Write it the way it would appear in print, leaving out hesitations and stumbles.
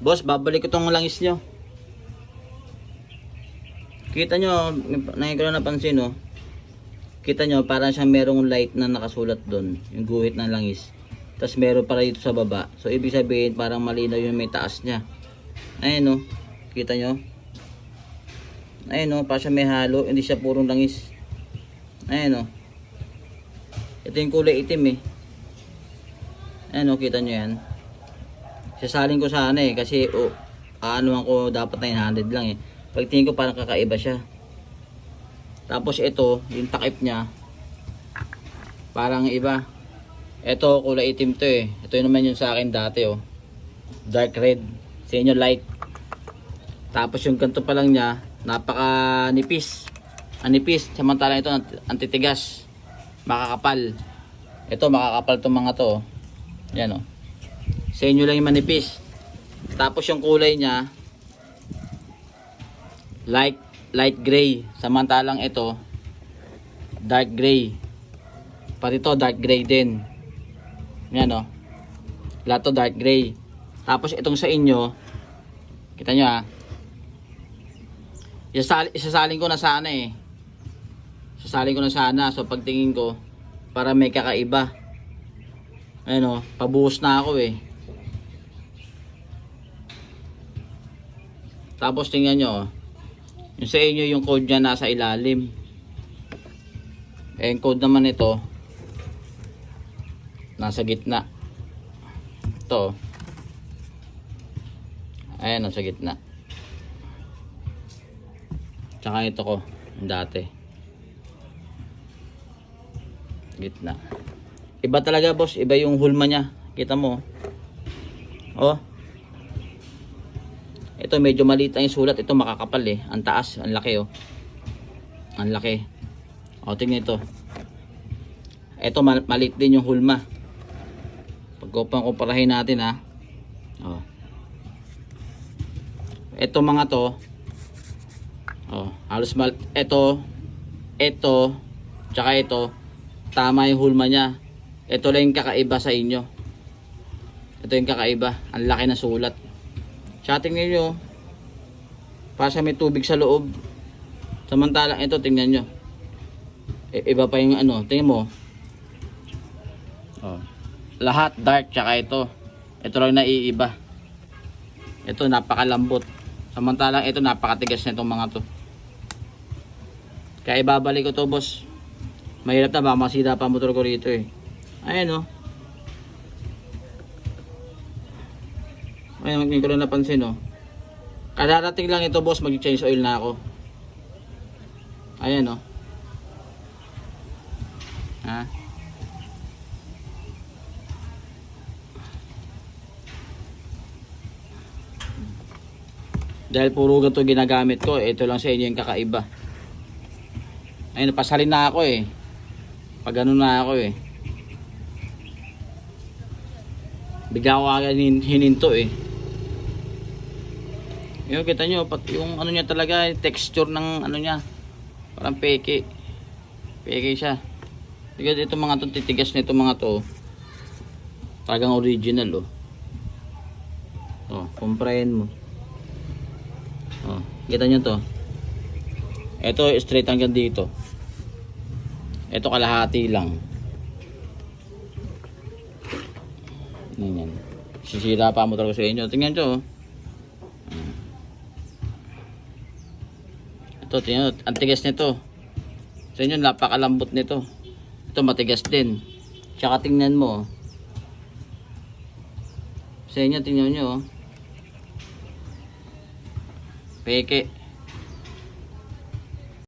Boss, babalik ko tong langis nyo. Kita nyo, ngayon ko lang napansin, no? Kita nyo, parang siyang merong light na nakasulat doon. Yung guhit ng langis. Tapos meron para dito sa baba. So, ibig sabihin, parang malinaw yung may taas niya. Ayan, no? Kita nyo? Ayan, no? Parang siya may halo. Hindi siya purong langis. Ayan, no? Ito yung kulay itim, eh. Ayan, no? Kita nyo yan. Sasalin ko sana, eh. Kasi, aanuhan ko dapat 900 lang, eh. Pagtingin ko parang kakaiba siya. Tapos ito, yung takip niya parang iba. Ito kulay itim to, eh. Ito yun naman yung sa akin dati, oh. Dark red. Sa inyo light. Tapos yung ganito pa lang niya, napaka nipis. Anipis. Samantalang ito antitigas. Makakapal. Ito makakapal tong mga to, oh. Yan, oh. Sa inyo lang yung manipis. Tapos yung kulay niya light gray, samantalang ito dark gray. Pati ito dark gray din. Yan, oh. Lahat to dark gray. Tapos itong sa inyo, kita nyo, ha. Isasalin ko na sana, eh. Isasalin ko na sana. So pagtingin ko, para may kakaiba. Ayun, oh. Pabuhos na ako, eh. Tapos tingnan nyo, oh. Yung sa inyo, yung code niya nasa ilalim. Eh, yung code naman ito nasa gitna. Ito. Ayan, nasa gitna. Tsaka ito ko, yung dati. Gitna. Iba talaga, boss. Iba yung hulma niya. Kita mo. Oh. Ito medyo maliit ang sulat. Ito makakapal, eh. Ang taas, ang laki, oh. Ang laki. O, tingnan ito. Ito maliit din yung hulma. Pagkumparahin natin, ha. O. Ito mga to. O, halos ito, tsaka ito, tama yung hulma niya. Ito lang yung kakaiba sa inyo. Ito yung kakaiba. Ang laki na sulat. Tsaka tingnan nyo, para sa may tubig sa loob. Samantalang ito, tingnan nyo, iba pa yung ano, tingnan mo, oh. Lahat dark, tsaka ito lang naiiba. Ito napakalambot, samantalang ito napakatigas na itong mga to. Kaya ibabalik ko to, boss. Mahirap na, baka masira pa motor ko rito, eh. Ayan, oh. Ayun, hindi ko lang napansin, oh. Kadarating lang ito, boss, mag-change oil na ako. Ayan, oh. Ha? Dahil puro ganito ginagamit ko, ito lang sa inyo yung kakaiba. Ayun, pasalin na ako, eh. Pag ano na ako, eh. Bigla ko agad hininto, eh. Yung kita nyo, yung ano niya talaga, texture ng ano niya, parang peke siya. Tignan ito mga to, titigas na ito mga to, talagang original, oh. Oh, komprahin mo. Oh, kita nyo to. Ito straight hanggang dito. Ito kalahati lang. Yan. Sisira pa mo talaga sa inyo. Tingnan nyo, oh. Ito, tingnan, ang tigas nito. Sa inyo, napakalambot nito. Ito, matigas din. Tsaka tingnan mo. Sa inyo, tingnan nyo. Peke.